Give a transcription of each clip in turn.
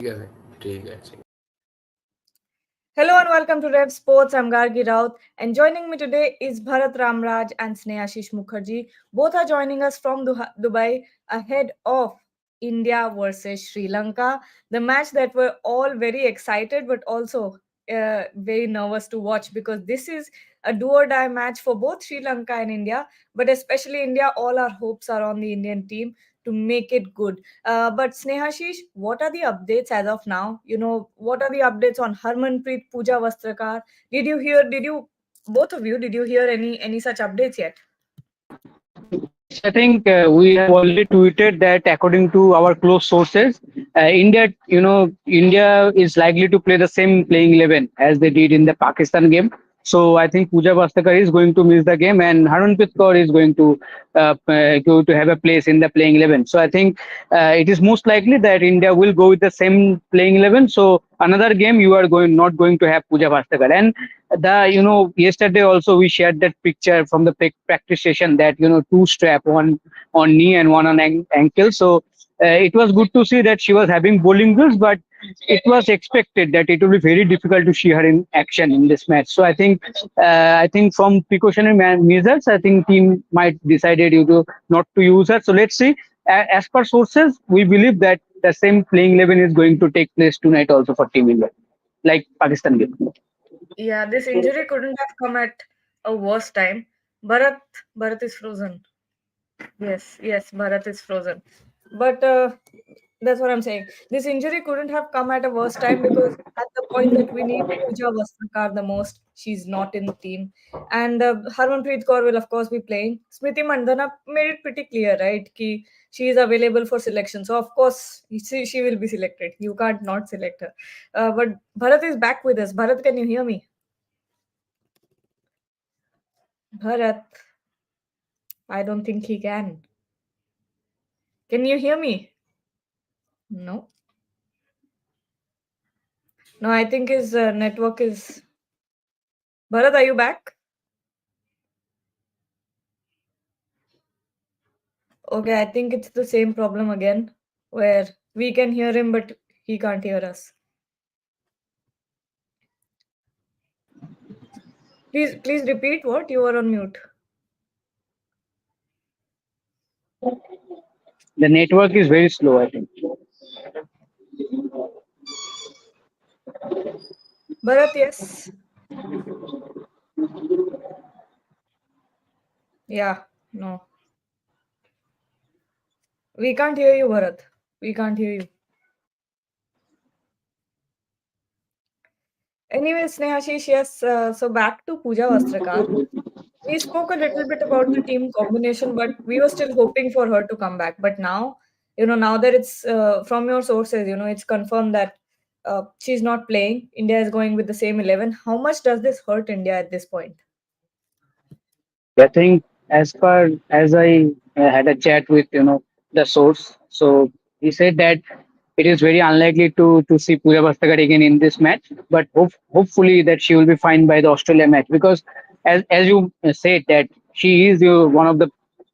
ठीक है ठीक है। Hello and welcome to Rev Sports. I'm Gargi Raut, and joining me today is Bharat Ramraj and Snehashish Mukherjee. Both are joining us from Dubai ahead of India versus Sri Lanka, the match that we're all very excited but also very nervous to watch because this is a do or die match for both Sri Lanka and India, but especially India. All our hopes are on the Indian team to make it good. But Snehashish, what are the updates as of now? What are the updates on Harmanpreet Pooja Vastrakar? Both of you, did you hear any such updates yet? Yes, I think we have already tweeted that according to our close sources, India is likely to play the same playing 11 as they did in the Pakistan game. So I think Pooja Vastakar is going to miss the game, and Harmanpreet Kaur is going to have a place in the playing 11. So I think it is most likely that India will go with the same playing 11. So another game you are going not going to have Pooja Vastakar, and yesterday also we shared that picture from the practice session that two strap, one on knee and one on ankle. So it was good to see that she was having bowling drills, but it was expected that it will be very difficult to see her in action in this match. So I think from precautionary measures, I think team might decided not to use her. So let's see. As per sources, we believe that the same playing 11 is going to take place tonight also for Team India, like Pakistan game. Yeah, this injury couldn't have come at a worse time. Bharat, Bharat is frozen. Yes, Bharat is frozen. But that's what I'm saying. This injury couldn't have come at a worse time because at the point that we need Pooja Vastrakar the most, she's not in the team. And Harmanpreet Kaur will, of course, be playing. Smriti Mandhana made it pretty clear, right? Ki she is available for selection. So, of course, she will be selected. You can't not select her. But Bharat is back with us. Bharat, can you hear me? Bharat, I don't think he can. Can you hear me? No. No, I think his network is. Bharat, are you back? Okay, I think it's the same problem again, where we can hear him, but he can't hear us. Please repeat what you were on mute. The network is very slow, I think. Bharat, yes. Yeah, no. We can't hear you, Bharat. We can't hear you. Anyway, Snehashish, yes. So back to Pooja Vastrakar. We spoke a little bit about the team combination, but we were still hoping for her to come back. But now, now that it's from your sources, it's confirmed that she's not playing. India is going with the same 11. How much does this hurt India at this point? I think as far as I had a chat with the source, so he said that it is very unlikely to see Pooja Bhastagar again in this match, but hopefully that she will be fine by the Australia match because as you said that she is one of the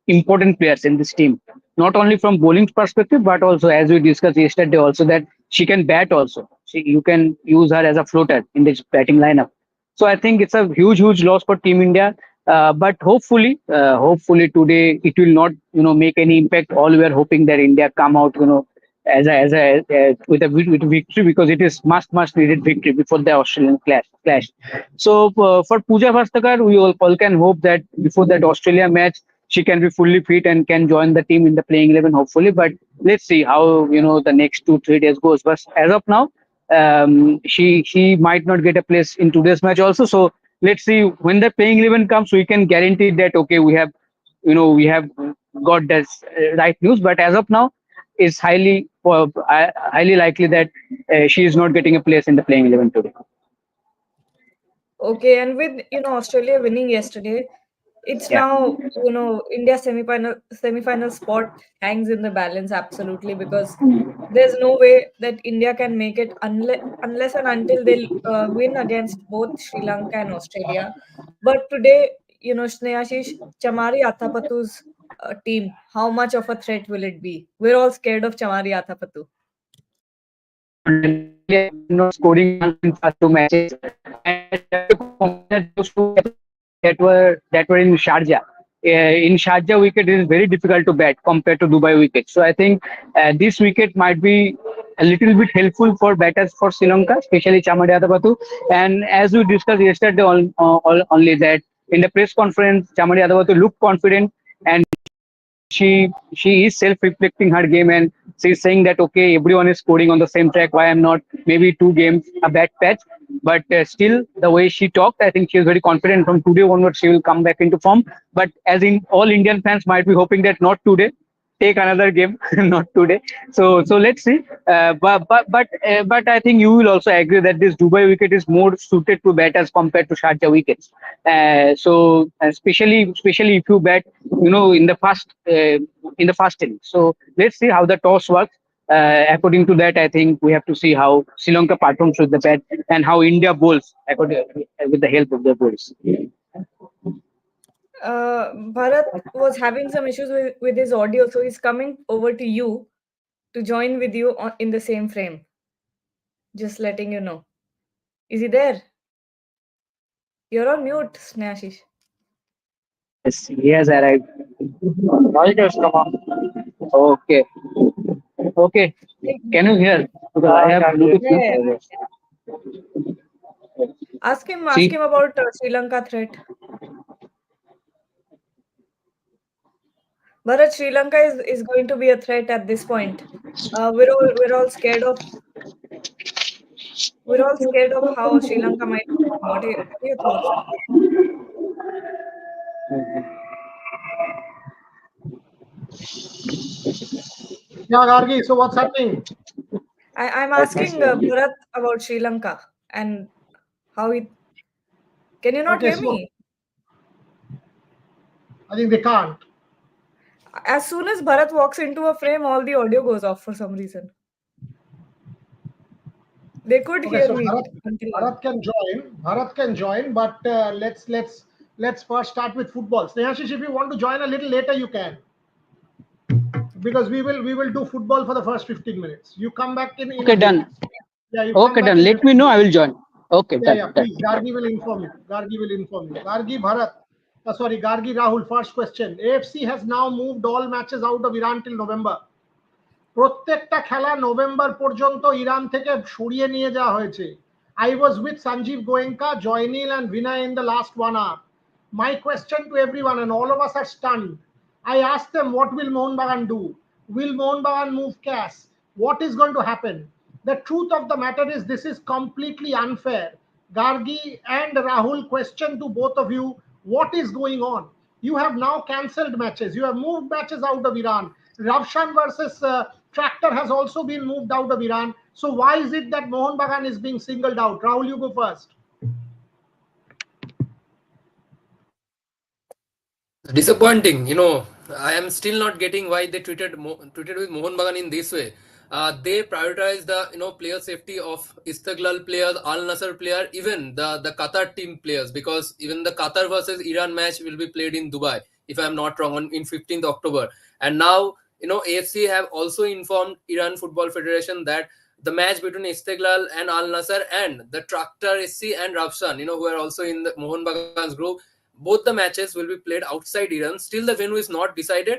important players in this team, not only from bowling perspective but also as we discussed yesterday also that she can bat also. You can use her as a floater in this batting lineup. So I think it's a huge loss for Team India. But hopefully today it will not make any impact. All we are hoping that India come out with a victory because it is much needed victory before the Australian clash. So for Pooja Bhastagar, we all can hope that before that Australia match she can be fully fit and can join the team in the playing 11 hopefully. But let's see how the next 2 3 days goes. But as of now, she might not get a place in today's match also. So let's see when the playing 11 comes, we can guarantee that okay, we have got this right news. But as of now, it's highly likely that she is not getting a place in the playing 11 today. Okay, and with Australia winning yesterday, it's Yeah. now India semi-final spot hangs in the balance absolutely because there's no way that India can make it unless and until they win against both Sri Lanka and Australia. But today, Snehashish, Chamari Athapathu's team, how much of a threat will it be? We're all scared of Chamari Athapathu. not scoring runs in first two matches. And those two that were in Sharjah. In Sharjah wicket, it is very difficult to bat compared to Dubai wicket. So I think this wicket might be a little bit helpful for batters for Sri Lanka, especially Chamari Adabatu. And as we discussed yesterday, only that in the press conference, Chamari Adabatu looked confident, and she is self-reflecting her game, and she's saying that okay, everyone is scoring on the same track. Why I'm not? Maybe two games a bad patch, but still the way she talked, I think she is very confident. From today onwards, she will come back into form. But as in all Indian fans might be hoping that not today, take another game, not today. So let's see. But I think you will also agree that this Dubai wicket is more suited to batters compared to Sharjah wickets. So especially if you bat, in the first inning. So let's see how the toss works. According to that, I think we have to see how Sri Lanka performs with the bat and how India bowls according with the help of the bowls. Bharat was having some issues with his audio, so he's coming over to you to join with you in the same frame. Just letting you know. Is he there? You're on mute, Snehashish. Yes, he has arrived. Okay. Okay. Can you hear? Because I have Bluetooth. Yeah. Ask him about Sri Lanka threat. Bharat, Sri Lanka is going to be a threat at this point. We're all scared of how Sri Lanka might perform. What are your thoughts? Yeah, Gargi, so what's happening? I'm asking Bharat about Sri Lanka and how it. Can you not hear me? I think they can't. As soon as Bharat walks into a frame, all the audio goes off for some reason. They could hear me. Bharat can join, but let's first start with football. Snehashish, if you want to join a little later, you can. Because we will do football for the first 15 minutes. You come back in Okay, done. Yeah, okay, done. Let me know. I will join. Okay, yeah, done. yeah. Please, Gargi will inform you. Gargi Bharat. Gargi Rahul. First question. AFC has now moved all matches out of Iran till November. প্রত্যেকটা খেলা November পর্যন্ত Iran থেকে সরিয়ে নিয়ে যাওয়া হয়েছে। I was with Sanjeev Goenka, Joynil and Vinay in the last 1 hour. My question to everyone, and all of us are stunned. I asked them, what will Mohun Bagan do? Will Mohun Bagan move CAS? What is going to happen? The truth of the matter is this is completely unfair. Gargi and Rahul, question to both of you, what is going on? You have now cancelled matches. You have moved matches out of Iran. Ravshan versus Tractor has also been moved out of Iran. So why is it that Mohun Bagan is being singled out? Rahul, you go first. Disappointing. I am still not getting why they treated with Mohun Bagan in this way. They prioritize the player safety of Istiklal players, Al Nassr player, even the Qatar team players, because even the Qatar versus Iran match will be played in Dubai, if I am not wrong, in 15th October. And now AFC have also informed Iran Football Federation that the match between Istiklal and Al Nassr and the Tractor SC and Ravshan, who are also in the Mohun Bagan's group, both the matches will be played outside Iran. Still the venue is not decided,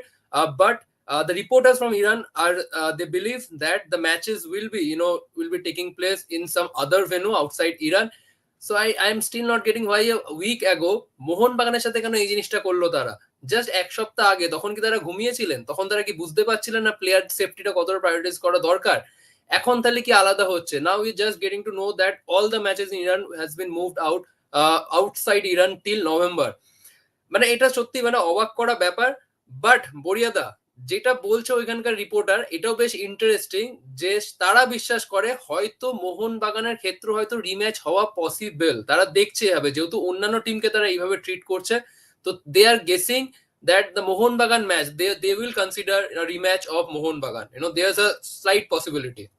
but the reporters from Iran are they believe that the matches will be taking place in some other venue outside Iran. So I am still not getting why a week ago মোহন বাগানের সাথে কেন এই জিনিসটা করলো তারা। Just এক সপ্তাহ আগে তখন কি তারা ঘুমিয়েছিলেন? তখন তারা কি বুঝতে পারছিলেন না প্লেয়ার সেফটিটা কতটা প্রায়োরিটাইজ করা দরকার? এখন তাহলে কি আলাদা হচ্ছে? Now we just getting to know that all the matches in Iran has been moved out outside Iran till November. মানে এটা সত্যি অবাক করা ব্যাপার। বাট বরিয়াদা যেটা বলছে ওইখানকার রিপোর্টার, এটাও বেশ ইন্টারেস্টিং যে তারা বিশ্বাস করে হয়তো মোহন বাগানের ক্ষেত্রে হয়তো রিম্যাচ হওয়া পসিবল। তারা দেখছে হবে, যেহেতু অন্যান্য টিমকে তারা এইভাবে ট্রিট করছে, তো দে আর guessing that the Mohun Bagan match they will consider a rematch of Mohun Bagan. There's a slight possibility.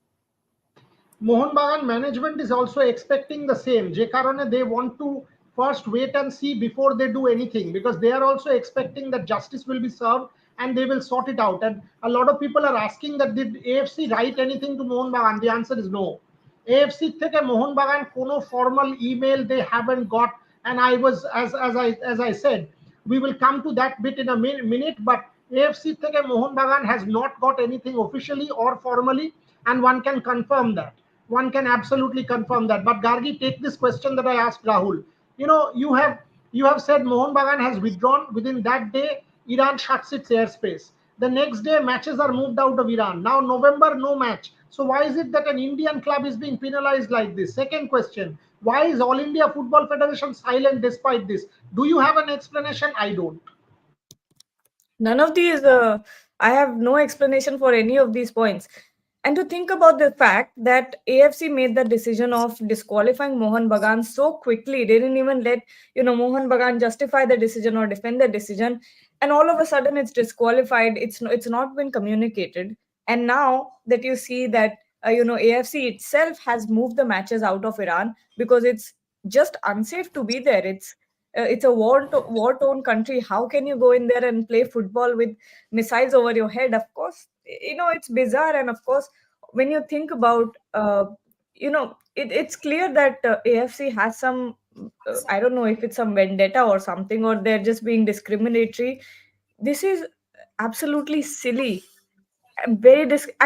Mohun Bagan management is also expecting the same. Je karone they want to first wait and see before they do anything, because they are also expecting that justice will be served and they will sort it out. And a lot of people are asking that did AFC write anything to Mohun Bagan? The answer is no. AFC থেকে মোহন বাগান কোনো formal email they haven't got, and I was as I said, we will come to that bit in a minute, but AFC থেকে মোহন বাগান has not got anything officially or formally, and one can confirm that. One can absolutely confirm that. But Gargi, take this question that I asked Rahul. You have said Mohun Bagan has withdrawn. Within that day, Iran shuts its airspace. The next day, matches are moved out of Iran. Now, November, no match. So why is it that an Indian club is being penalized like this? Second question, why is All India Football Federation silent despite this? Do you have an explanation? I don't. None of these, I have no explanation for any of these points. And to think about the fact that AFC made the decision of disqualifying Mohun Bagan so quickly, they didn't even let Mohun Bagan justify the decision or defend the decision, and all of a sudden it's disqualified. It's not been communicated, and now that you see that AFC itself has moved the matches out of Iran because it's just unsafe to be there. It's a war-torn country. How can you go in there and play football with missiles over your head? Of course, it's bizarre. And of course, when you think about, it's clear that AFC has some, I don't know if it's some vendetta or something, or they're just being discriminatory. This is absolutely silly.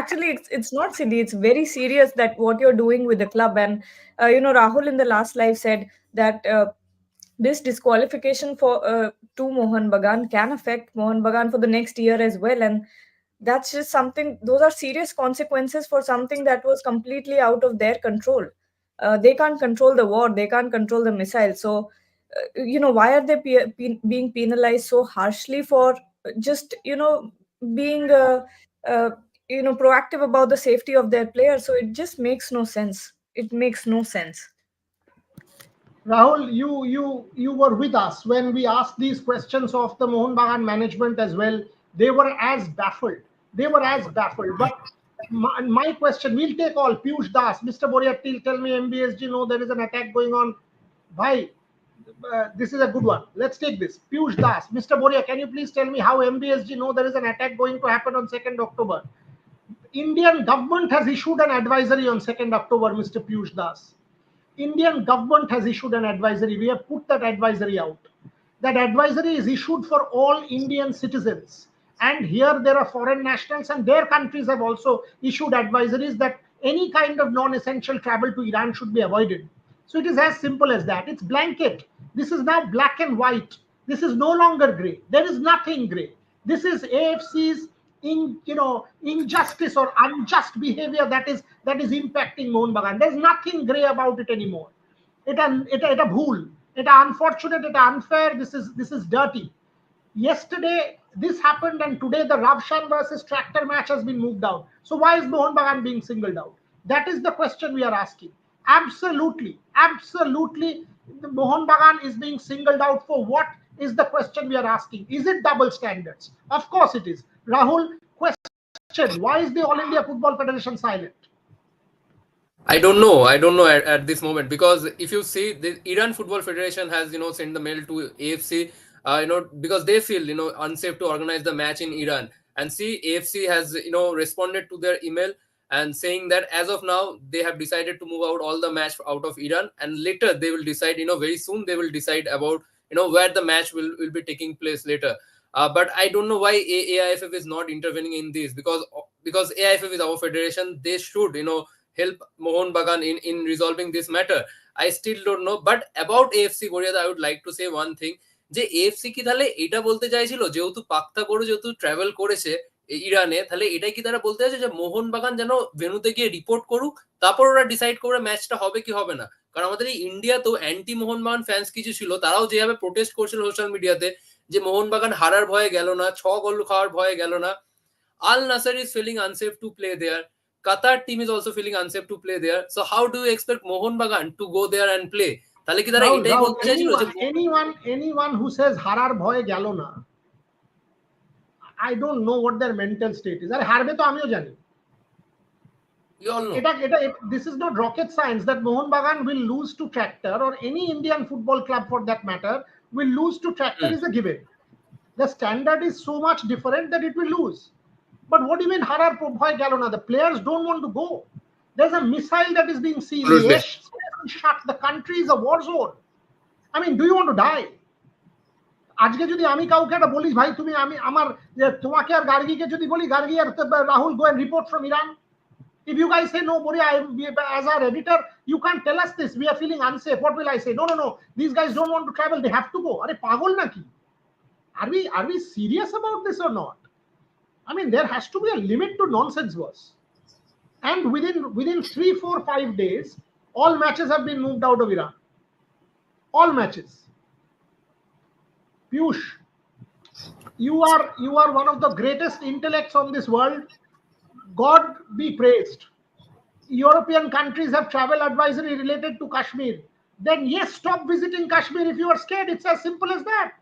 Actually, it's not silly. It's very serious that what you're doing with the club. And Rahul in the last live said that this disqualification to Mohun Bagan can affect Mohun Bagan for the next year as well, and that's just something. Those are serious consequences for something that was completely out of their control. They can't control the war. They can't control the missile. So, why are they being penalized so harshly for just being proactive about the safety of their players? So it just makes no sense. It makes no sense. Rahul, you were with us when we asked these questions of the Mohun Bagan management as well. They were as baffled. But my question, we'll take all. Piyush Das, Mr. Boria, tell me MBSG, no, there is an attack going on. Bhai, this is a good one. Let's take this. Piyush Das, Mr. Boria, can you please tell me how MBSG know there is an attack going to happen on 2nd October? Indian government has issued an advisory on 2nd October, Mr. Piyush Das. Indian government has issued an advisory. We have put that advisory out. That advisory is issued for all Indian citizens. And here there are foreign nationals, and their countries have also issued advisories that any kind of non-essential travel to Iran should be avoided. So it is as simple as that. It's blanket. This is now black and white. This is no longer gray. There is nothing gray. This is AFC's injustice or unjust behavior that is impacting Mohun Bagan. There's nothing gray about it anymore. It's bhool. It's unfortunate. It's unfair. This is dirty. Yesterday this happened, and today the Ravshan versus Tractor match has been moved out. So why is Mohun Bagan being singled out? That is the question we are asking. Absolutely, the Mohun Bagan is being singled out for what is the question we are asking. Is it double standards? Of course it is. Rahul, question, why is the All India Football Federation silent? I don't know at this moment, because if you see, the Iran Football Federation has sent the mail to AFC, because they feel unsafe to organize the match in Iran, and see, AFC has responded to their email and saying that as of now they have decided to move out all the match out of Iran, and later they will decide, very soon they will decide about where the match will be taking place later. But I don't know why AIFF is not intervening in this, because AIFF is our federation. They should help Mohun Bagan in resolving this matter. I still don't know. But about AFC, Boria, I would like to say one thing, যে AFC কি তাহলে এটা বলতে চাইছিল, যেহেতু পাক্তা করে যেহেতু travel করেছে ইরানে, তাহলে এটাই কি তারা বলতে চাইছে যে মোহন বাগান যেন ভেন্যুতে গিয়ে রিপোর্ট করুক, তারপর ওরা ডিসাইড করে ম্যাচটা হবে কি হবে না? কারণ আমাদের এই ইন্ডিয়াতেও অ্যান্টি মোহন বাগান ফ্যান্স কিছু ছিল, তারাও যেভাবে প্রোটেস্ট করছিল সোশ্যাল মিডিয়াতে, যে মোহন বাগান হারার ভয়ে গেল না, 6 গোল খাওয়ার ভয়ে গেল না। Al Nassr is feeling unsafe to play there. Qatar team is also feeling unsafe to play there. So how do you expect Mohun Bagan to go there and play? তাহলে কি তারা এটাই বলতে চাইছিল যে anyone who says হারার ভয়ে গেল না, I don't know what their mental state is. আরে হারবে তো আমিও জানি। You all know. This is not rocket science that Mohun Bagan will lose to Tractor, or any Indian football club for that matter will lose to Tractor is a given. The standard is so much different that it will lose. But what do you mean harar bhoy gelo na? The players don't want to go. There's a missile that is being seen. The air space is shut. The country is a war zone. I mean, do you want to die? আজকে যদি আমি কাউকে একটা বলি ভাই তুমি আমি আমার তোমাকে আর গার্গিকে যদি বলি গার্গি আর Rahul go and report from Iran. If you guys say no, Mori, as our editor, you can't tell us this. We are feeling unsafe. What will I say? No. These guys don't want to travel. They have to go. Are pagol naki? Are we serious about this or not? I mean, there has to be a limit to nonsense, boss. And within 3, 4, 5 days, all matches have been moved out of Iran. All matches. Piyush, you are one of the greatest intellects on this world. God be praised. European countries have travel advisory related to Kashmir. Then yes, stop visiting Kashmir if you are scared. It's as simple as that.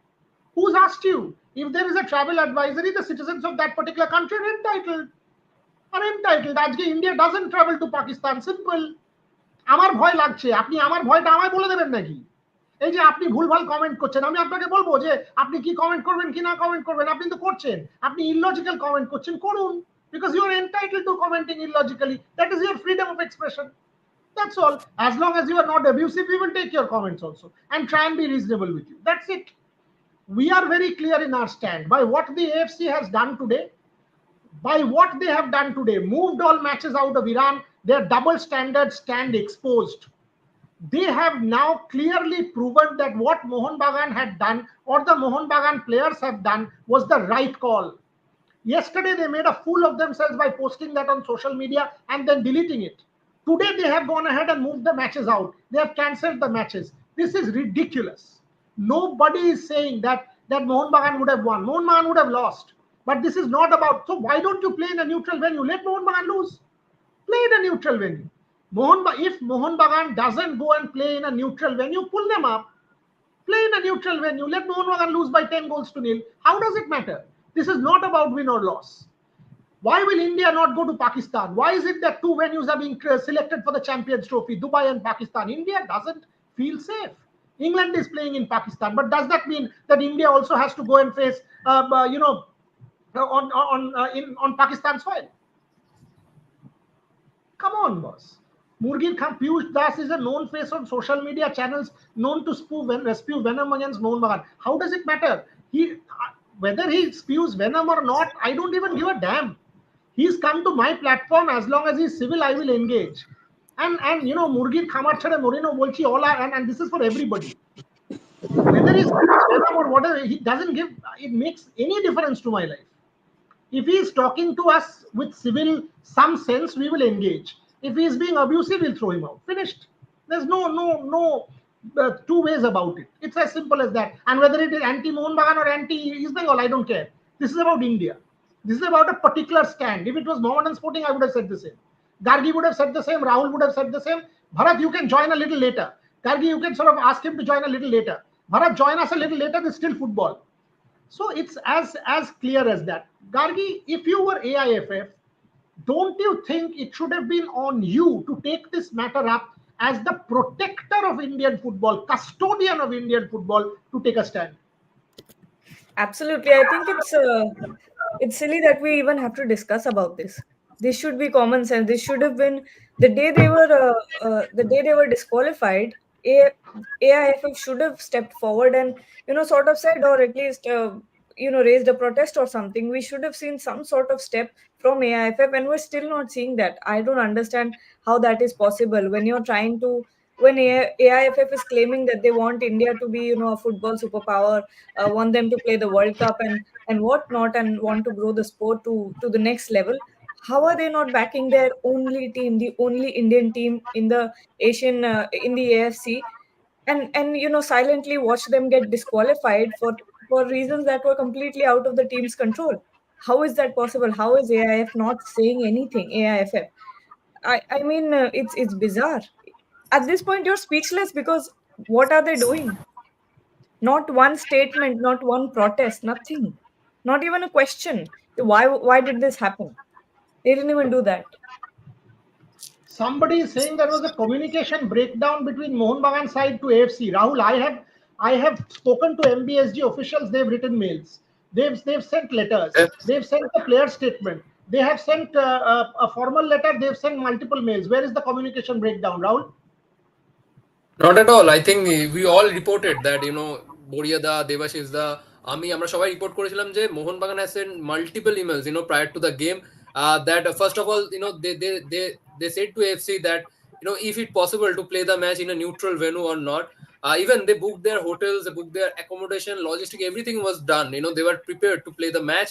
Who's asked you? If there is a travel advisory, the citizens of that particular country are entitled. আজকে India doesn't travel to Pakistan. Simple. আমার ভয় লাগছে, আপনি আমার ভয়টা আমায় বলে দেবেন নাকি? এই যে আপনি ভুলভাল কমেন্ট করছেন, আমি আপনাকে বলবো যে আপনি কি কমেন্ট করবেন কি না কমেন্ট করবেন, আপনি তো করছেন, আপনি ইললজিক্যাল কমেন্ট করছেন, করুন, because you are entitled to commenting illogically. That is your freedom of expression. That's all. As long as you are not abusive, we will take your comments also and try and be reasonable with you. That's it. We are very clear in our stand. By what the AFC has done today, moved all matches out of Iran, their double standards stand exposed. They have now clearly proven that what Mohun Bagan had done or the Mohun Bagan players have done was the right call. Yesterday, they made a fool of themselves by posting that on social media and then deleting it. Today, they have gone ahead and moved the matches out. They have cancelled the matches. This is ridiculous. Nobody is saying that Mohun Bagan would have won. Mohun Bagan would have lost. But this is not about. So why don't you play in a neutral venue? Let Mohun Bagan lose. Play in a neutral venue. If Mohun Bagan doesn't go and play in a neutral venue, pull them up. Play in a neutral venue. Let Mohun Bagan lose by 10-0. How does it matter? This is not about win or loss. Why will India not go to Pakistan? Why is it that 2 venues are being selected for the Champions Trophy, Dubai and Pakistan? India doesn't feel safe. England is playing in Pakistan, but does that mean that India also has to go and face, on Pakistan soil? Come on, boss. Murgir Khan Piyush Das is a known face on social media channels, known to spew venom against Mohun Bagan. How does it matter? Whether he spews venom or not, I don't even give a damn. He's come to my platform. As long as he's civil, I will engage. And Murgir Khamar Chhade Morino Bolchi, all and this is for everybody. Whether he's venom or whatever, it makes any difference to my life. If he is talking to us with some sense, we will engage. If he is being abusive, we'll throw him out. Finished. There's no two ways about it. It's as simple as that. And whether it is anti-Mohun Bagan or anti-East Bengal, I don't care. This is about India. This is about a particular stand. If it was Mohammedan Sporting, I would have said the same. Gargi would have said the same. Rahul would have said the same. Bharat, you can join a little later. Gargi, you can sort of ask him to join a little later. Bharat, join us a little later. There's still football. So it's as clear as that. Gargi, if you were AIFF, don't you think it should have been on you to take this matter up as the protector of Indian football, custodian of Indian football, to take a stand? Absolutely. I think it's silly that we even have to discuss about this. This should be common sense. This should have been the day they were disqualified. AIFF should have stepped forward and sort of said, or at least raised a protest or something. We should have seen some sort of step from AIFF, and we're still not seeing that. I don't understand how that is possible when AIFF is claiming that they want India to be a football superpower, want them to play the World Cup and whatnot, and want to grow the sport to the next level. How are they not backing their only team, the only Indian team in the in the AFC, and silently watch them get disqualified for reasons that were completely out of the team's control? How is that possible? How is AIF not saying anything? AIFF. I mean, it's bizarre. At this point, you're speechless, because what are they doing? Not one statement, not one protest, nothing. Not even a question. Why did this happen? They didn't even do that. Somebody is saying there was a communication breakdown between Mohun Bagan side to AFC. Rahul, I have spoken to MBSG officials. They've written mails. They've sent letters. They've sent a player statement. They have sent a formal letter. They've sent multiple mails. Where is the communication breakdown, Rahul? Not at all. I think we all reported that, Boria da, Devashish da, আমরা সবাই report করেছিলাম যে মোহন বাগান has sent multiple emails, prior to the game, that first of all, they said to AFC that, if it's possible to play the match in a neutral venue or not. Even they booked their hotels, they booked their accommodation, logistic, everything was done. They were prepared to play the match,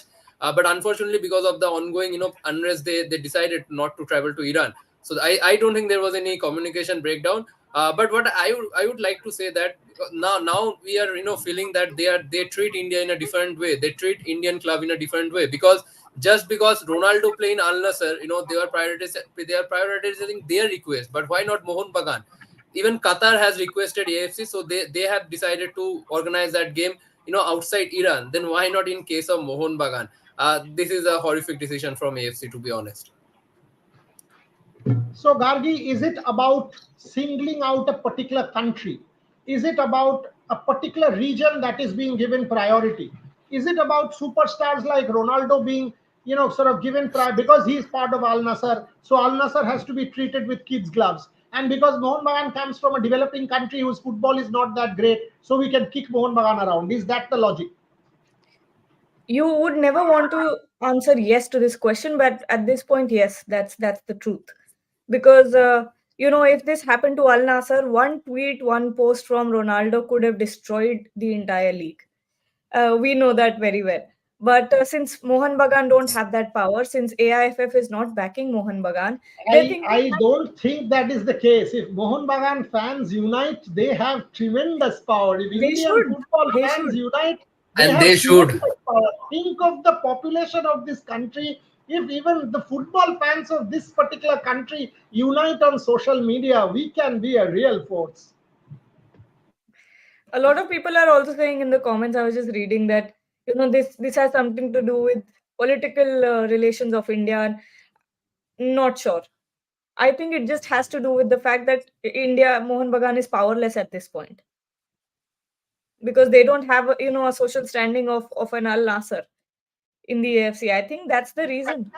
but unfortunately, because of the ongoing, unrest, they decided not to travel to Iran. So I don't think there was any communication breakdown. But what I would like to say that now we are feeling that they treat India in a different way. They treat Indian club in a different way, because just because Ronaldo play in Al Nassr, they are prioritizing their request. But why not Mohun Bagan? Even Qatar has requested AFC, so they have decided to organize that game outside Iran. Then why not in case of Mohun Bagan? This is a horrific decision from AFC, to be honest. So, Gargi, is it about singling out a particular country? Is it about a particular region that is being given priority? Is it about superstars like Ronaldo being, sort of given because he is part of Al Nassr, so Al Nassr has to be treated with kids' gloves? And because Mohun Bagan comes from a developing country whose football is not that great, so we can kick Mohun Bagan around. Is that the logic? You would never want to answer yes to this question, but at this point, yes, that's the truth. Because if this happened to Al Nassr, one tweet, one post from Ronaldo could have destroyed the entire league. We know that very well. But since Mohun Bagan don't have that power, since AIFF is not backing Mohun Bagan, I don't think that is the case. If Mohun Bagan fans unite, they have tremendous power. If Indian football fans unite, they should. Think of the population of this country. If even the football fans of this particular country unite on social media, we can be a real force. A lot of people are also saying in the comments, I was just reading that, this has something to do with political relations of India. Not sure. I think it just has to do with the fact that Mohun Bagan is powerless at this point. Because they don't have, a social standing of an Al Nassr in the AFC. I think that's the reason.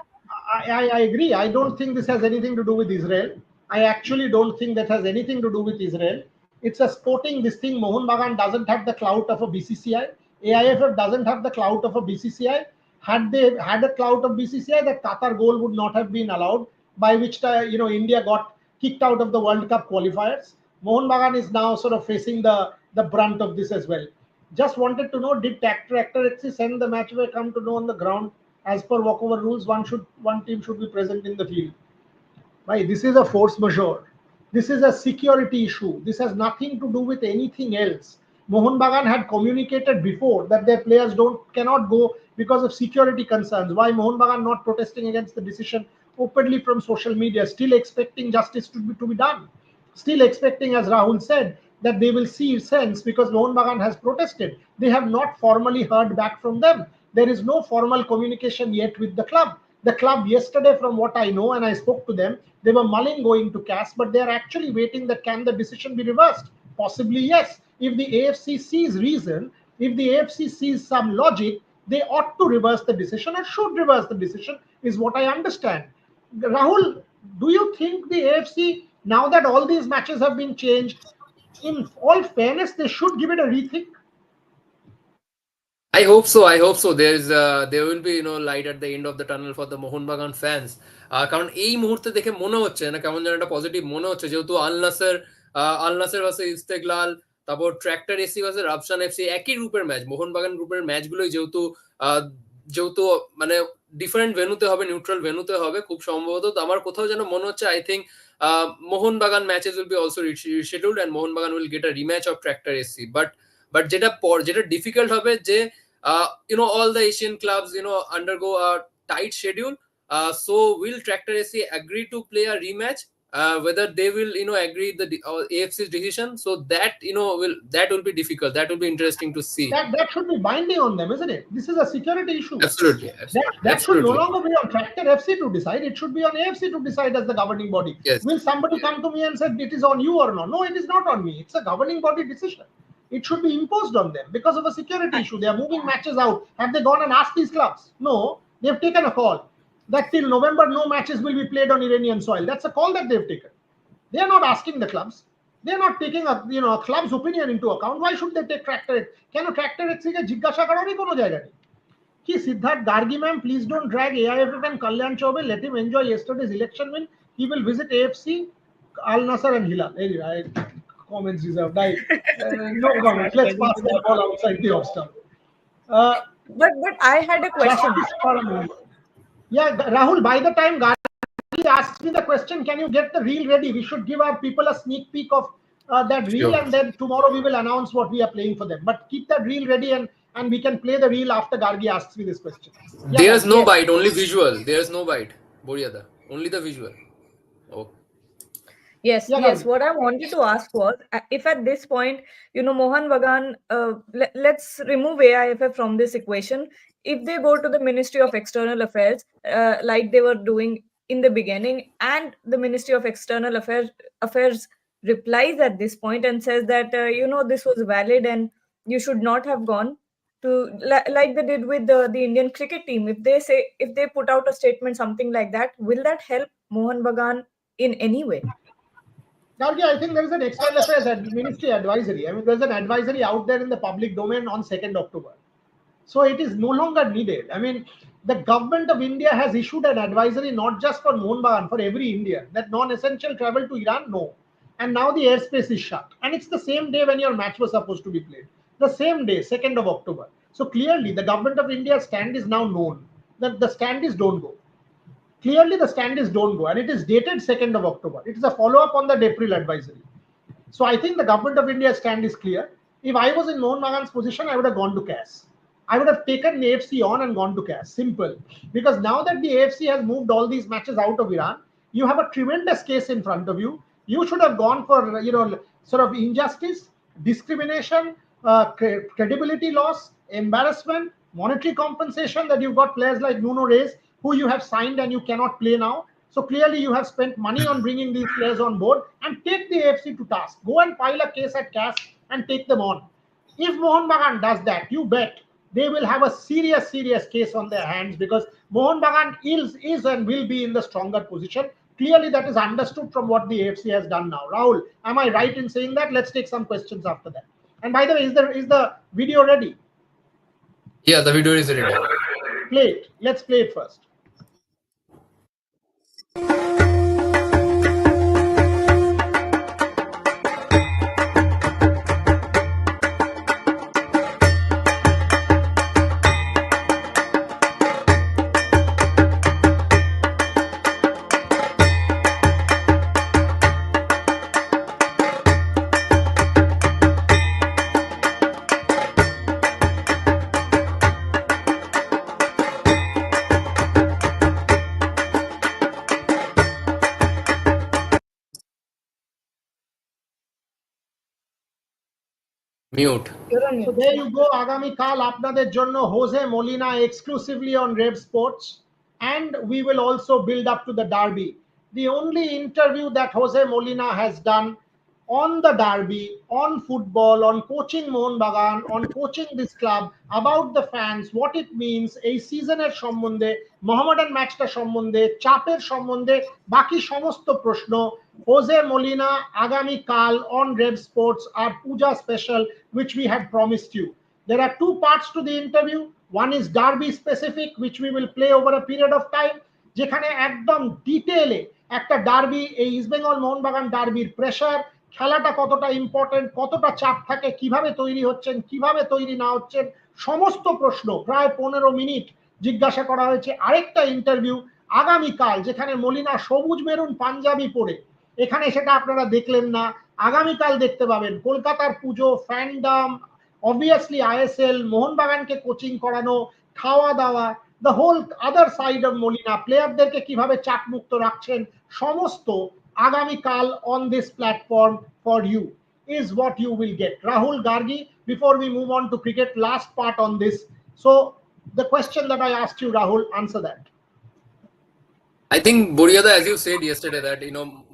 I agree. I don't think this has anything to do with Israel. I actually don't think that has anything to do with Israel. It's a sporting this thing. Mohun Bagan doesn't have the clout of a BCCI. AIFF doesn't have the clout of a BCCI. Had they had a clout of BCCI, that Qatar goal would not have been allowed, by which India got kicked out of the World Cup qualifiers. Mohun Bagan is now sort of facing the brunt of this as well. Just wanted to know, did Tractor FC send the match away come to know on the ground? As per walkover rules, one team should be present in the field. Right? This is a force majeure. This is a security issue. This has nothing to do with anything else. Mohun Bagan had communicated before that their players cannot go because of security concerns. Why Mohun Bagan not protesting against the decision openly from social media, still expecting justice to be done? Still expecting, as Rahul said, that they will see sense because Mohun Bagan has protested. They have not formally heard back from them. There is no formal communication yet with the club. The club yesterday, from what I know, and I spoke to them, they were mulling going to CAS, but they are actually waiting that can the decision be reversed? Possibly yes. If the AFC sees reason, if the AFC sees some logic, they ought to reverse the decision or should reverse the decision, is what I understand. Rahul, do you think the AFC, now that all these matches have been changed, in all fairness, they should give it a rethink? I hope so. There will be light at the end of the tunnel for the Mohun Bagan fans. কারণ এই মুহূর্তে দেখে মনে হচ্ছে না কেমন যেন একটা পজিটিভ মনে হচ্ছে, যেহেতু আল নাসের ভার্সেস ইস্তেকলাল, তারপর tractor AC versus Rafsan FC, একই গ্রুপের ম্যাচ, মোহন বাগান গ্রুপের ম্যাচগুলোই যেহেতু মানে ডিফারেন্ট ভেন্যুতে হবে, নিউট্রাল ভেন্যুতে হবে খুব সম্ভবত। তো আমার কোথাও যেন মনে হচ্ছে I think Mohun Bagan matches will be also rescheduled and Mohun Bagan will get a rematch of Tractor SC. But যেটা difficult হবে যে all the Asian clubs undergo a tight schedule. So will Tractor SC agree to play a rematch? Whether they will agree the AFC's decision, so that will be difficult. That will be interesting to see. That should be binding on them, isn't it? This is a security issue. Absolutely. That should no longer be on Tractor FC to decide. It should be on AFC to decide as the governing body. Yes. Will somebody come to me and say it is on you or not? No, it is not on me. It's a governing body decision. It should be imposed on them because of a security issue. They are moving matches out. Have they gone and asked these clubs? No, they've taken a call. that till November no matches will be played on Iranian soil. That's a call that they've taken. They are not asking the clubs. They are not taking a club's opinion into account. Why should they take tractorate? Can a tractorate থেকে জিজ্ঞাসা করারই কোনো জায়গা নেই কি Siddharth Gargi ma'am, please don't drag AIFF and Kalyan Chaubey. Let him enjoy yesterday's election win. He will visit AFC, Al Nassr and Hilal. Anyway, comments reserved. No comments. Let's pass that ball outside the off stump. But I had a question. Yeah, Rahul, by the time Gargi asks me the question, can you get the reel ready? We should give our people a sneak peek of that reel, and then tomorrow we will announce what we are playing for them. But keep that reel ready, and we can play the reel after Gargi asks me this question. Yeah, there's no bite, only visual. There's no bite, Boryada. Only the visual. Oh. Yes, Yeah, yes. Gargi. What I wanted to ask was, if at this point, Mohun Bagan, let's remove AIFF from this equation. If they go to the Ministry of External Affairs, like they were doing in the beginning, and the Ministry of External Affairs replies at this point and says that, this was valid and you should not have gone to, like they did with the Indian cricket team. If they put out a statement, something like that, will that help Mohun Bagan in any way? Gargi, I think there is an External Affairs Ministry advisory. I mean, there's an advisory out there in the public domain on 2nd October. So it is no longer needed. I mean, the government of India has issued an advisory not just for Mohun Bagan, for every Indian, that non-essential travel to Iran, no. And now the airspace is shut. And it's the same day when your match was supposed to be played. The same day, 2nd of October. So clearly, the government of India's stand is now known. That the stand is don't go. Clearly, the stand is don't go. And it is dated 2nd of October. It is a follow-up on that April advisory. So I think the government of India's stand is clear. If I was in Mohun Bagan's position, I would have gone to CAS. I would have taken the AFC on and gone to CAS. Simple. Because now that the AFC has moved all these matches out of Iran, you have a tremendous case in front of you. You should have gone for, sort of injustice, discrimination, credibility loss, embarrassment, monetary compensation that you've got players like Nuno Reyes, who you have signed and you cannot play now. So clearly you have spent money on bringing these players on board, and take the AFC to task. Go and file a case at CAS and take them on. If Mohun Bagan does that, you bet they will have a serious case on their hands, because Mohun Bagan is and will be in the stronger position. Clearly that is understood from what the AFC has done now. Rahul, am I right in saying that? Let's take some questions after that. And by the way, is the video ready? Yeah, the video is ready. Play it. Let's play it first. Mute. So there you go. Agami Kal apnader jonno Jose Molina exclusively on Rev Sports, and we will also build up to the derby. The only interview that Jose Molina has done on the derby, on football, on coaching Mohun Bagan, on coaching this club, about the fans, what it means, এই সিজনের সম্বন্ধে, মোহামেডান ম্যাচটা সম্বন্ধে, চাপের সম্বন্ধে, বাকি সমস্ত প্রশ্ন Jose Molina আগামী কাল on Rev Sports, our Puja special, which we had promised you. There are two parts to the interview. One is derby specific, which we will play over a period of time, যেখানে একদম ডিটেইলে একটা derby, এই East Bengal Mohun Bagan ডার্বির pressure, খেলাটা কতটা important, কতটা চাপ থাকে, কিভাবে তৈরি হচ্ছেন, কিভাবে তৈরি না হচ্ছেন, সমস্ত প্রশ্ন প্রায় 15 মিনিট জিজ্ঞাসা করা হয়েছে। আরেকটা ইন্টারভিউ আগামীকাল, যেখানে মলিনা সবুজ মেরুন পাঞ্জাবি পরে, এখানে সেটা আপনারা দেখলেন না, আগামীকাল দেখতে পাবেন। কলকাতার পুজো, ফ্যান্ডাম, অবভিয়াসলি আইএসএল, মোহনবাগানকে কোচিং করানো, খাওয়া দাওয়া, the whole other side of Molina, প্লেয়ারদেরকে কিভাবে চাপ মুক্ত রাখছেন, সমস্ত আগামীকাল on this platform for you is what you will get. Rahul, Gargi, before we move on to cricket, last part on this. So the question that I asked you, Rahul, answer that. I think Boryada, as you said yesterday, that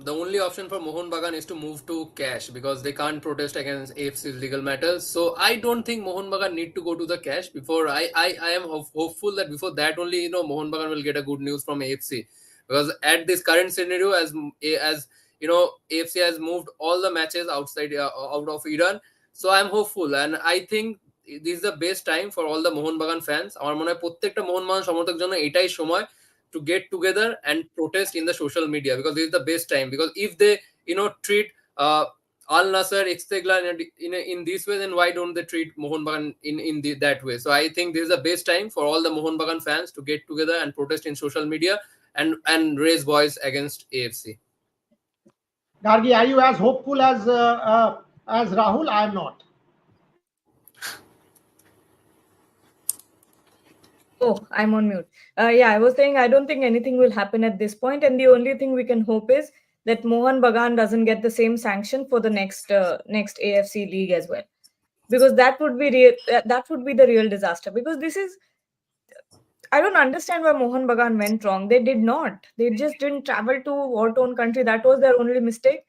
the only option for Mohun Bagan is to move to cash because they can't protest against AFC's legal matters. So I don't think Mohun Bagan need to go to the cash. Before I am hopeful that before that only Mohun Bagan will get a good news from AFC, because at this current scenario, as AFC has moved all the matches outside out of Iran. So I'm hopeful, and I think this is the best time for all the Mohun Bagan fans. আমার মনে হয় প্রত্যেকটা মোহন বাগান সমর্থকের জন্য এটাই সময় to get together and protest in the social media, because this is the best time. Because if they treat Al Nassr, Istiqlal in this way, then why don't they treat Mohun Bagan that way? So I think this is the best time for all the Mohun Bagan fans to get together and protest in social media and raise voice against AFC. Gargi, are you as hopeful as Rahul? I am not. Oh, I'm on mute. Yeah, I was saying I don't think anything will happen at this point, and the only thing we can hope is that Mohun Bagan doesn't get the same sanction for the next AFC league as well, because that would be the real disaster. Because this is, I don't understand why Mohun Bagan went wrong. They did not. They just didn't travel to war-torn country. That was their only mistake.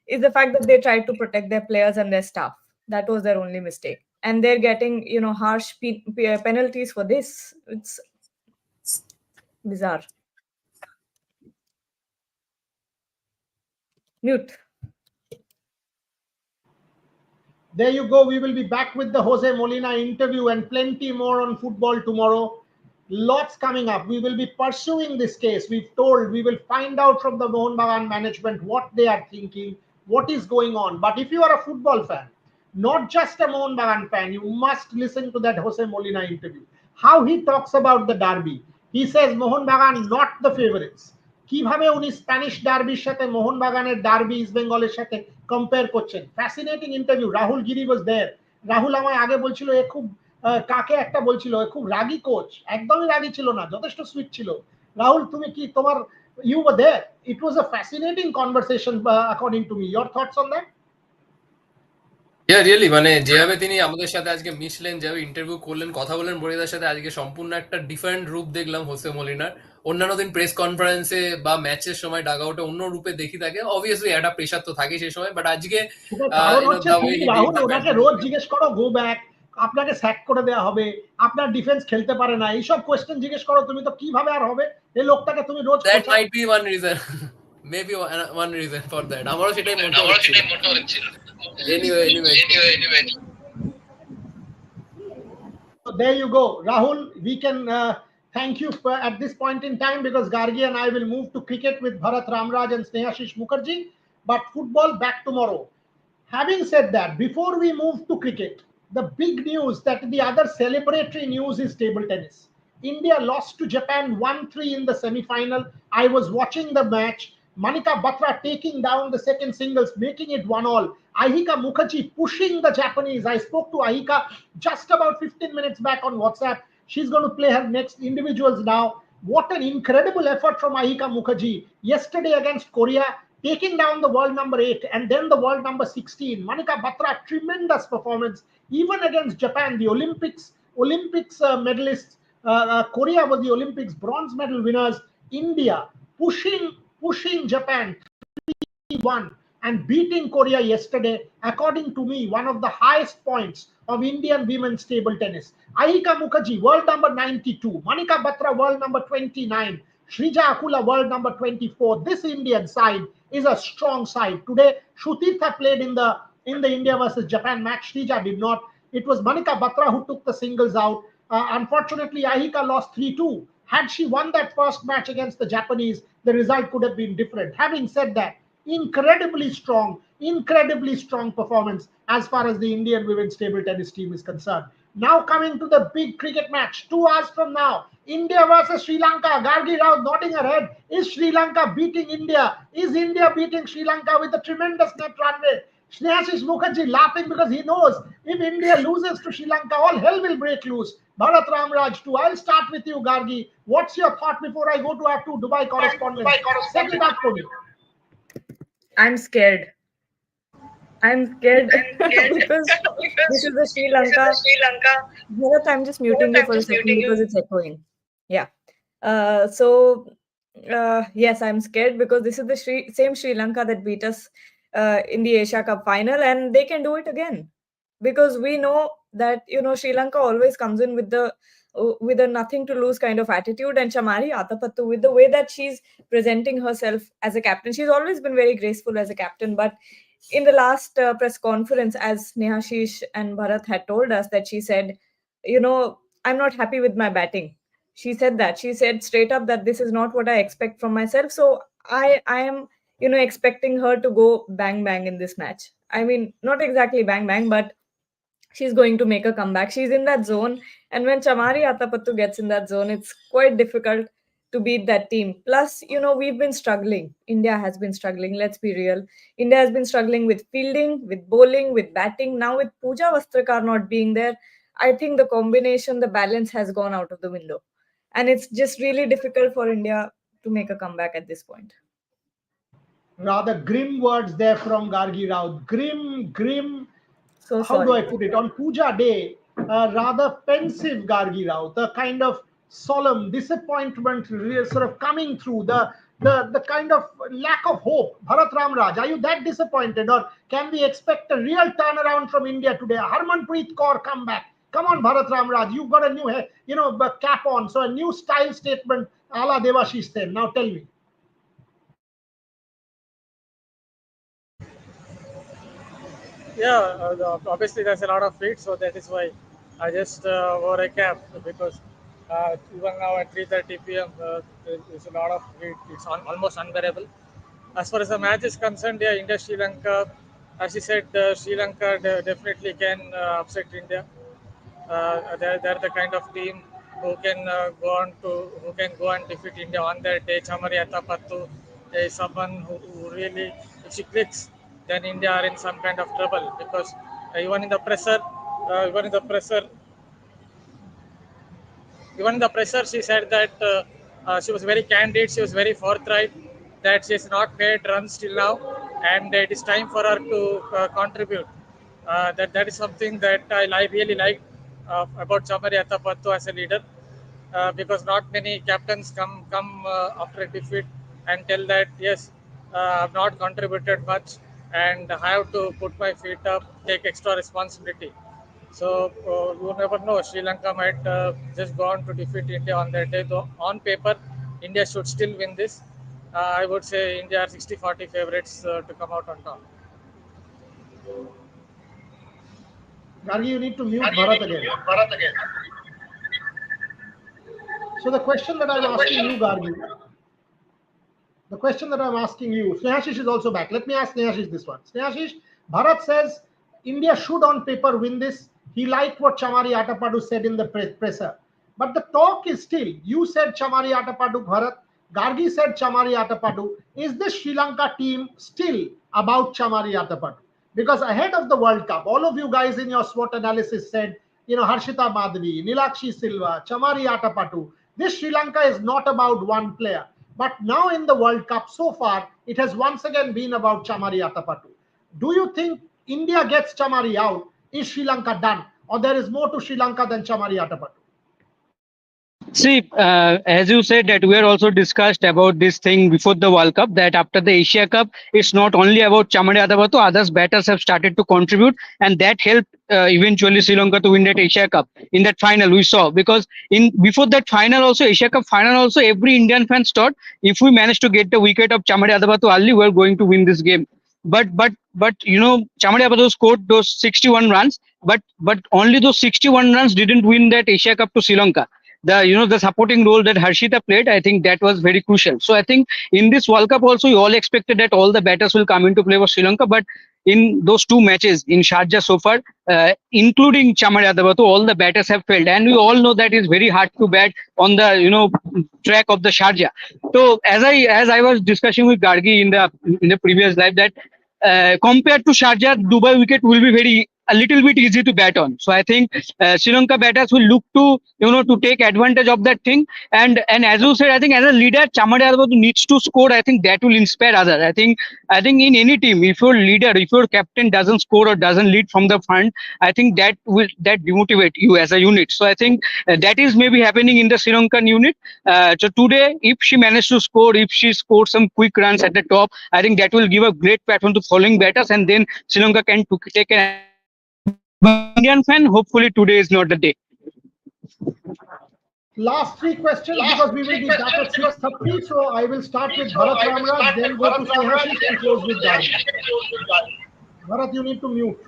Is the fact that they tried to protect their players and their staff. That was their only mistake. And they're getting, harsh penalties for this. It's bizarre. Mute. There you go. We will be back with the Jose Molina interview and plenty more on football tomorrow. Lots coming up. We will be pursuing this case. We've told we will find out from the Mohun Bagan management what they are thinking, what is going on. But if you are a football fan, not just a Mohun Bagan fan, you must listen to that Jose Molina interview. How he talks about the derby. He says Mohun Bagan not the favorites. কিভাবে উনি Spanish ডার্বির সাথে মোহন বাগানের derby east বেঙ্গলের সাথে compare করছেন। Fascinating interview. Rahul Giri was there. Rahul আমায় আগে বলছিল এ খুব কাকে একটা বলছিল এ খুব রাগী কোচ। একদমই রাগী ছিল না, যথেষ্ট সুইট ছিল। রাহুল তুমি কি তোমার you were there. It was a fascinating conversation according to me. Your thoughts on that? Really মানে যেভাবে তিনি আমাদের সাথে আজকে মিশলেন, যেভাবে ইন্টারভিউ করলেন, কথা বলেন বরিদার সাথে, আজকে সম্পূর্ণ একটা ডিফারেন্ট রূপ দেখলাম হোসে মলিনার। অন্যান্য দিন প্রেস কনফারেন্সে বা ম্যাচের সময় ডাগ আউটে অন্য রূপে দেখি থাকে, অবভিয়াসলি একটা প্রেশার তো থাকে সেই সময়, বাট আজকে ওনাকে রোজ জিজ্ঞেস করো গো ব্যাক, আপনাকে স্যাক করে দেওয়া হবে, আপনার ডিফেন্স খেলতে পারে না, এইসব কোয়েশ্চেন জিজ্ঞেস করো তুমি, তো কিভাবে আর হবে? এই লোকটাকে তুমি রোজ that might be one reason, maybe one reason for that. আমারও সেটাই মনে হচ্ছিল। Anyway. So there you go, Rahul. We can thank you at this point in time, because Gargi and I will move to cricket with Bharat Ramraj and Snehashish Mukherjee, but football back tomorrow. Having said that, before we move to cricket, the big news, that the other celebratory news, is table tennis. India lost to Japan 1-3 in the semi-final. I was watching the match. Manika Batra taking down the second singles, making it 1-1. Ahika Mukherjee pushing the Japanese. I spoke to Ahika just about 15 minutes back on WhatsApp. She's going to play her next individuals now. What an incredible effort from Ahika Mukherjee yesterday against Korea, taking down the world number 8 and then the world number 16. Manika Batra, tremendous performance. Even against Japan, the Olympics medalists. Korea was the Olympics bronze medal winners. India pushing Japan 3-1 and beating Korea yesterday. According to me, one of the highest points of Indian women's table tennis. Ahika Mukherjee, world number 92. Manika Batra, world number 29. Shrija Akula, world number 24. This Indian side is a strong side. Today, Shrutirtha played in the India versus Japan match. Shrija did not. It was Manika Batra who took the singles out. Unfortunately, Ahika lost 3-2. Had she won that first match against the Japanese, the result could have been different. Having said that, incredibly strong performance as far as the Indian women's table tennis team is concerned. Now coming to the big cricket match, 2 hours from now, India versus Sri Lanka. Gargi Rao nodding her head. Is Sri Lanka beating India? Is India beating Sri Lanka with a tremendous net run rate? Snehashish Mukherjee laughing because he knows if India loses to Sri Lanka, all hell will break loose. Bharat Ramraj too. I'll start with you, Gargi. What's your thought before I go to our 2 Dubai correspondents? Set it up for me. I'm scared because this is the Sri Lanka. Bharat, I'm just muting you for a second because it's echoing. Yeah. So Yes, I'm scared because this is the same Sri Lanka that beat us in the Asia Cup final, and they can do it again. Because we know that Sri Lanka always comes in with a nothing to lose kind of attitude, and Chamari Atapattu, with the way that she's presenting herself as a captain, she's always been very graceful as a captain. But in the last press conference, as Nehashish and Bharat had told us, that she said, I'm not happy with my batting. She said that. She said straight up that this is not what I expect from myself. So I am expecting her to go bang bang in this match. I mean, not exactly bang bang, but she's going to make a comeback. She's in that zone, and when Chamari Atapattu gets in that zone, it's quite difficult to beat that team. Plus, we've been struggling. India has been struggling. Let's be real. India has been struggling with fielding, with bowling, with batting. Now with Pooja Vastrakar not being there, I think the combination, the balance has gone out of the window, and it's just really difficult for India to make a comeback at this point. Rather grim words there from Gargi Raut. Grim. So How sorry. do I put it? On Puja Day, rather pensive Gargi Raut, a kind of solemn disappointment sort of coming through, the kind of lack of hope. Bharat Ramraj, are you that disappointed, or can we expect a real turnaround from India today? A Harmanpreet Kaur comeback. Come on, Bharat Ramraj, you've got a new cap on, so a new style statement a la Devashish Sen. Now tell me. Yeah, obviously there's a lot of heat, so that is why I just wore a cap, because even now at 3:30 p.m. There's a lot of heat. It's almost unbearable. As far as the match is concerned, yeah, India Sri Lanka, as you said, Sri Lanka definitely can upset India. They're the kind of team who can go and defeat India on their day. Chamari Atapattu is someone who really, if she clicks, then India are in some kind of trouble, because even in the pressure, even in the pressure, even in the pressure, she said that she was very candid, she was very forthright, that she has not made runs till now, and it is time for her to contribute. That is something that I really like about Chamari Atapattu as a leader, because not many captains come after a defeat and tell that, yes, I've not contributed much and I have to put my feet up, take extra responsibility. So you never know. Sri Lanka might just go on to defeat India on that day. Though on paper, India should still win this. I would say India are 60-40 favorites to come out on top. Gargi, you need to mute Bharat again. So the question that I'm asking you, Gargi, the question that I'm asking you, Snehashish is also back. Let me ask Snehashish this one. Snehashish, Bharat says India should on paper win this. He liked what Chamari Atapadu said in the presser. But the talk is still, you said Chamari Atapadu, Bharat. Gargi said Chamari Atapadu. Is this Sri Lanka team still about Chamari Atapadu? Because ahead of the World Cup, all of you guys in your SWOT analysis said, Harshita Madhavi, Nilakshi Silva, Chamari Atapadu. This Sri Lanka is not about one player. But now in the World Cup, so far, it has once again been about Chamari Atapattu. Do you think India gets Chamari out? Is Sri Lanka done? Or there is more to Sri Lanka than Chamari Atapattu? See, as you said that we are also discussed about this thing before the World Cup, that after the Asia Cup, it's not only about Chamari Atapattu, others batters have started to contribute, and that helped eventually Sri Lanka to win that Asia Cup. In that final, we saw, because before that final also, Asia Cup final also, every Indian fan thought if we manage to get the wicket of Chamari Atapattu early, we're going to win this game. But Chamari Atapattu scored those 61 runs, but only those 61 runs didn't win that Asia Cup to Sri Lanka. The supporting role that Harshita played, I think that was very crucial. So I think in this World Cup also, we all expected that all the batters will come into play for Sri Lanka, but in those two matches in Sharjah so far, including Chamari Atapattu, all the batters have failed, and we all know that it's very hard to bat on the track of the Sharjah. So as I was discussing with Gargi in the previous live, that compared to Sharjah, Dubai wicket will be very a little bit easy to bat on. So I think Sri Lanka batters will look to to take advantage of that thing. And as you said, I think as a leader, Chamari Yadav needs to score. I think that will inspire others. I think in any team, if your leader, if your captain doesn't score or doesn't lead from the front, I think that demotivate you as a unit. So I think that is maybe happening in the Sri Lankan unit. So today, if she managed to score, if she scores some quick runs at the top, I think that will give a great platform to following batters, and then Sri Lanka can take an. But Indian fan, hopefully today is not the day. Last three questions because we will be back at 6:30. So I will start with Bharat Ramraj, then go to Sneha and close with Gargi. Bharat, you need to mute.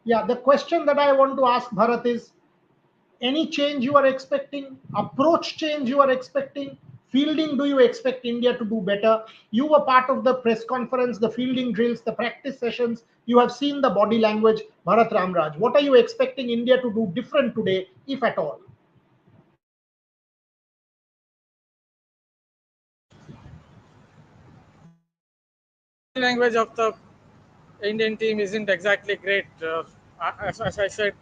Yeah, the question that I want to ask Bharat is, any change you are expecting, approach change you are expecting, fielding do you expect India to do better? You were part of the press conference, the fielding drills, the practice sessions. You have seen the body language. Bharat Ramraj, what are you expecting India to do different today, if at all? Language of the Indian team isn't exactly great. As I said,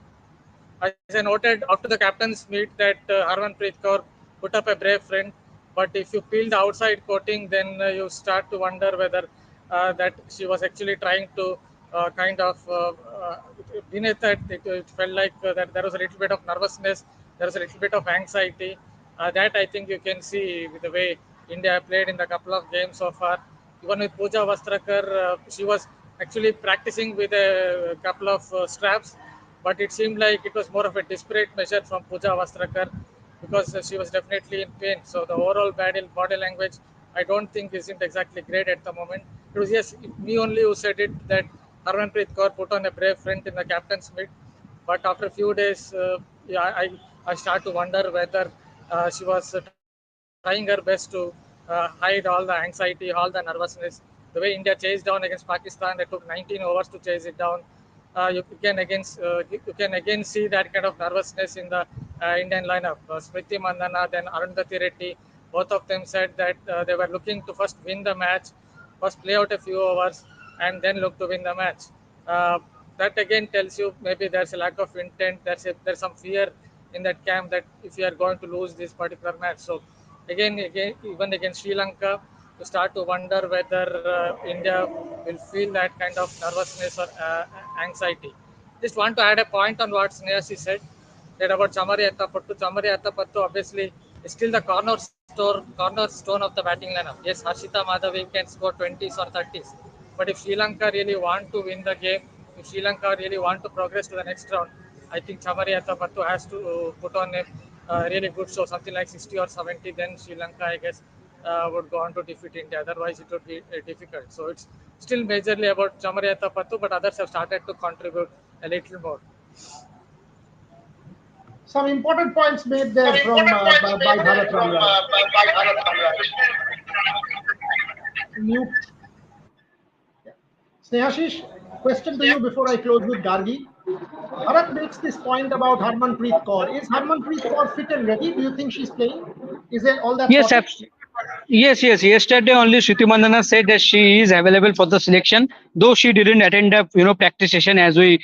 as I noted after the captain's meet that Harmanpreet Kaur put up a brave front, but if you peel the outside coating, then you start to wonder whether that she was actually trying to beneath that it felt like that there was a little bit of nervousness, there was a little bit of anxiety. That I think you can see with the way India played in the couple of games so far. Even with Pooja Vastrakar, she was actually practicing with a couple of straps, but it seemed like it was more of a desperate measure from Pooja Vastrakar because she was definitely in pain. So the overall body language, I don't think isn't exactly great at the moment. It was me only who said it that Harmanpreet Kaur put on a brave front in the captain's meet, but after a few days, I start to wonder whether she was trying her best to hide all the anxiety, all the nervousness. The way India chased down against Pakistan, they took 19 overs to chase it down. You can again see that kind of nervousness in the Indian lineup. Smriti Mandhana, then Arundhati Reddy, both of them said that they were looking to first win the match, first play out a few overs, and then look to win the match. That again tells you maybe there's a lack of intent. There's some fear in that camp that if you are going to lose this particular match. So again, even against Sri Lanka, you start to wonder whether India will feel that kind of nervousness or anxiety. Just want to add a point on what Sneha said that about Chamari Athapattu. Chamari Athapattu obviously is still the cornerstone of the batting lineup. Yes, Harshita Madhavi can score 20s or 30s, but if Sri Lanka really want to win the game, if Sri Lanka really want to progress to the next round, I think Chamari Athapattu has to put on a really good show, something like 60 or 70. Then Sri Lanka, I guess, would go on to defeat India. Otherwise, it would be difficult. So it's still majorly about Chamari Athapattu, but others have started to contribute a little more. Some important points made there by Bharat Ramraj. Mute. Snehashish, question to you before I close with Gargi. Bharat makes this point about Harmanpreet Kaur. Is Harmanpreet Kaur fit and ready? Do you think she's playing? Is it all that? Yes, Yes. Yesterday only Smriti Mandhana said that she is available for the selection, though she didn't attend the practice session as we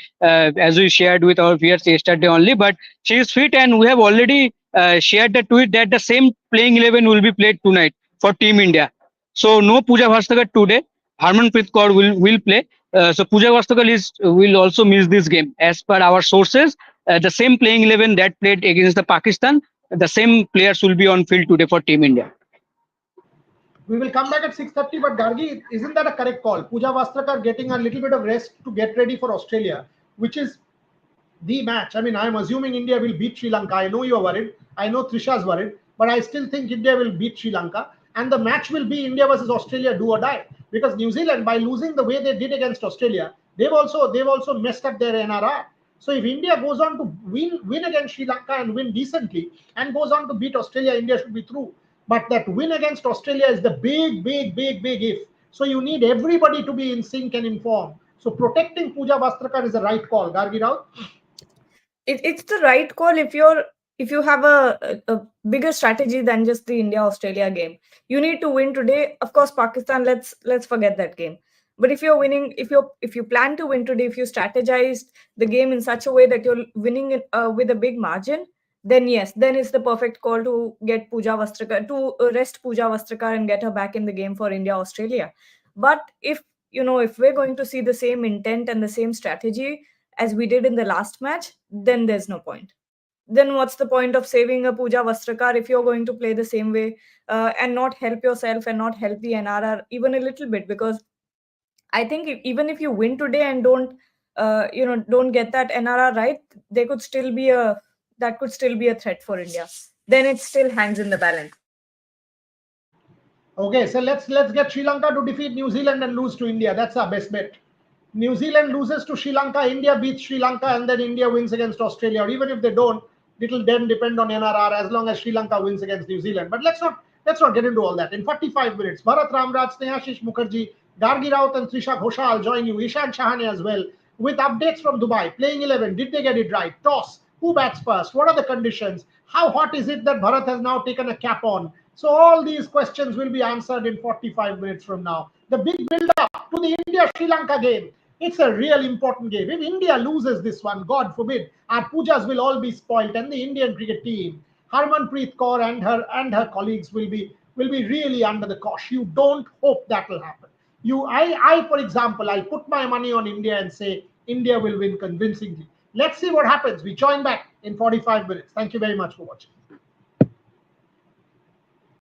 shared with our viewers yesterday only. But she is fit, and we have already shared the tweet that the same playing 11 will be played tonight for Team India. So no Pooja Vastrakar today. Harmanpreet Kaur will play. So Pooja Vastrakar will also miss this game. As per our sources, the same playing 11 that played against the Pakistan, the same players will be on field today for Team India. We will come back at 6:30, but Gargi, isn't that a correct call? Pooja Vastrakar getting a little bit of rest to get ready for Australia, which is the match. I mean, I'm assuming India will beat Sri Lanka. I know you're worried. I know Trisha's worried, but I still think India will beat Sri Lanka. And the match will be India versus Australia, do or die. Because New Zealand, by losing the way they did against Australia, they've also messed up their NRR. So if India goes on to win against Sri Lanka and win decently and goes on to beat Australia, India should be through. But that win against Australia is the big if. So you need everybody to be in sync and informed. So protecting Pooja Vastrakar is the right call. Gargi Rao? It's the right call if you have a bigger strategy than just the India-Australia game. You need to win today. Of course, Pakistan, let's forget that game. But if you're winning, if you plan to win today, if you strategized the game in such a way that you're winning it, with a big margin, then yes, then it's the perfect call to get Pooja Vastrakar, to rest Pooja Vastrakar and get her back in the game for India Australia. But if we're going to see the same intent and the same strategy as we did in the last match, then there's no point. Then what's the point of saving a Pooja Vastrakar if you're going to play the same way and not help yourself and not help the NRR even a little bit? Because I think even if you win today and don't get that NRR right, there could still be a threat for India. Then it still hangs in the balance. Okay, so let's get Sri Lanka to defeat New Zealand and lose to India. That's our best bet. New Zealand loses to Sri Lanka, India beats Sri Lanka, and then India wins against Australia. Or even if they don't, it'll then depend on NRR as long as Sri Lanka wins against New Zealand. But let's not get into all that. In 45 minutes, Bharat Ramraj, Snehashish Mukherjee, Gargi Raut and Trisha Ghoshal join you. Ishan Shahane as well with updates from Dubai. Playing 11, did they get it right? Toss, who bats first? What are the conditions? How hot is it that Bharat has now taken a cap on? So all these questions will be answered in 45 minutes from now. The big build-up to the India-Sri Lanka game. It's a real important game. If India loses this one, God forbid, our pujas will all be spoilt, and the Indian cricket team, Harmanpreet Kaur and her colleagues will be really under the cosh. You don't hope that will happen. I, for example, I'll put my money on India and say India will win convincingly. Let's see what happens. We join back in 45 minutes. Thank you very much for watching.